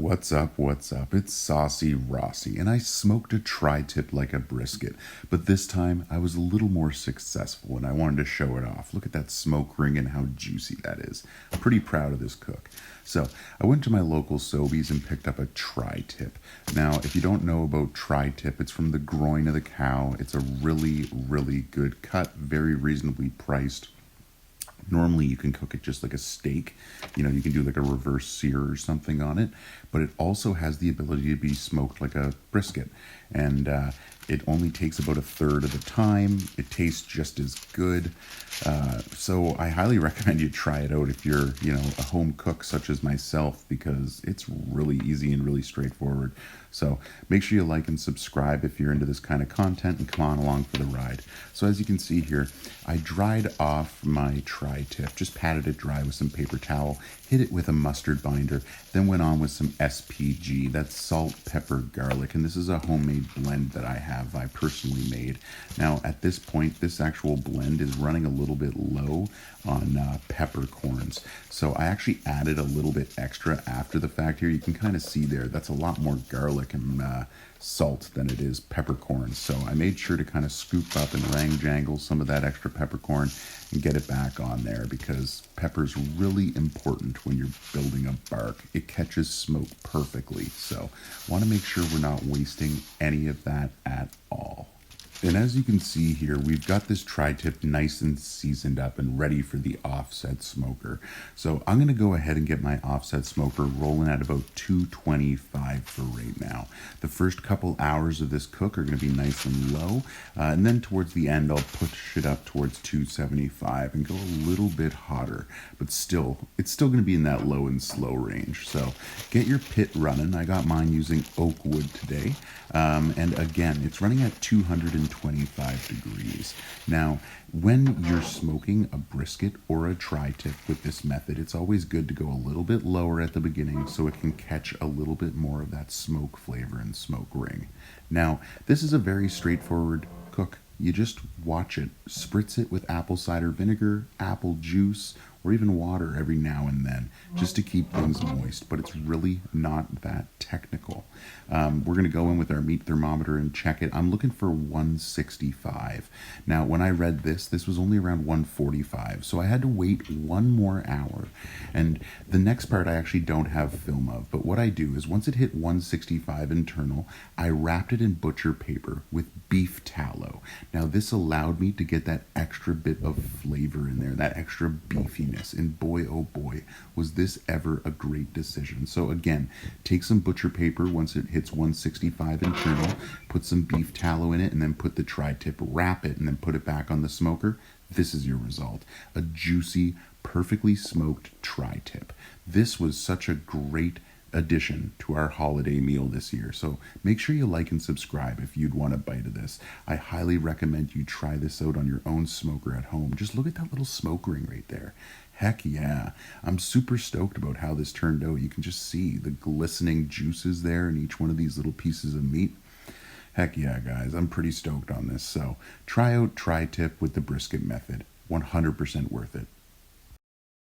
What's up? What's up? It's Saucy Rossy, and I smoked a tri-tip like a brisket, but this time I was a little more successful and I wanted to show it off. Look at that smoke ring and how juicy that is. I'm pretty proud of this cook. So I went to my local Sobeys and picked up a tri-tip. Now, if you don't know about tri-tip, it's from the groin of the cow. It's a really, really good cut, very reasonably priced. Normally you can cook it just like a steak. You can do like a reverse sear or something on it, but it also has the ability to be smoked like a brisket. And it only takes about a third of the time. It tastes just as good. So I highly recommend you try it out if you're, a home cook such as myself, because it's really easy and really straightforward. So make sure you like and subscribe if you're into this kind of content, and come on along for the ride. So as you can see here, I dried off my tri-tip, just patted it dry with some paper towel, hit it with a mustard binder, then went on with some SPG, that's salt, pepper, garlic, and this is a homemade blend that I personally made. Now at this point, this actual blend is running a little bit low on peppercorns, so I actually added a little bit extra after the fact here. You can kind of see there, that's a lot more garlic and salt than it is peppercorns. So I made sure to kind of scoop up and jangle some of that extra peppercorn and get it back on there, because pepper's really important when you're building a bark. It catches smoke perfectly. So want to make sure we're not wasting any of that at all. And as you can see here, we've got this tri-tip nice and seasoned up and ready for the offset smoker. So I'm going to go ahead and get my offset smoker rolling at about 225 for right now. The first couple hours of this cook are going to be nice and low, and then towards the end I'll push it up towards 275 and go a little bit hotter, but it's still going to be in that low and slow range. So get your pit running. I got mine using oak wood today, and again, it's running at 225 degrees. Now, when you're smoking a brisket or a tri-tip with this method, it's always good to go a little bit lower at the beginning so it can catch a little bit more of that smoke flavor and smoke ring. Now, this is a very straightforward cook. You just watch it, spritz it with apple cider vinegar, apple juice, or even water every now and then, just to keep things moist, but it's really not that technical. We're going to go in with our meat thermometer and check it. I'm looking for 165. Now, when I read this was only around 145, so I had to wait one more hour. And the next part I actually don't have film of, but what I do is once it hit 165 internal, I wrapped it in butcher paper with beef tallow. Now, this allowed me to get that extra bit of flavor in there, that extra beefiness. And boy, oh boy, was this ever a great decision. So again, take some butcher paper once it hits 165 internal, put some beef tallow in it, and then put the tri-tip, wrap it, and then put it back on the smoker. This is your result. A juicy, perfectly smoked tri-tip. This was such a great addition to our holiday meal this year. So make sure you like and subscribe if you'd want a bite of this. I highly recommend you try this out on your own smoker at home. Just look at that little smoke ring right there. Heck yeah. I'm super stoked about how this turned out. You can just see the glistening juices there in each one of these little pieces of meat. Heck yeah, guys. I'm pretty stoked on this. So try out tri-tip with the brisket method. 100% worth it.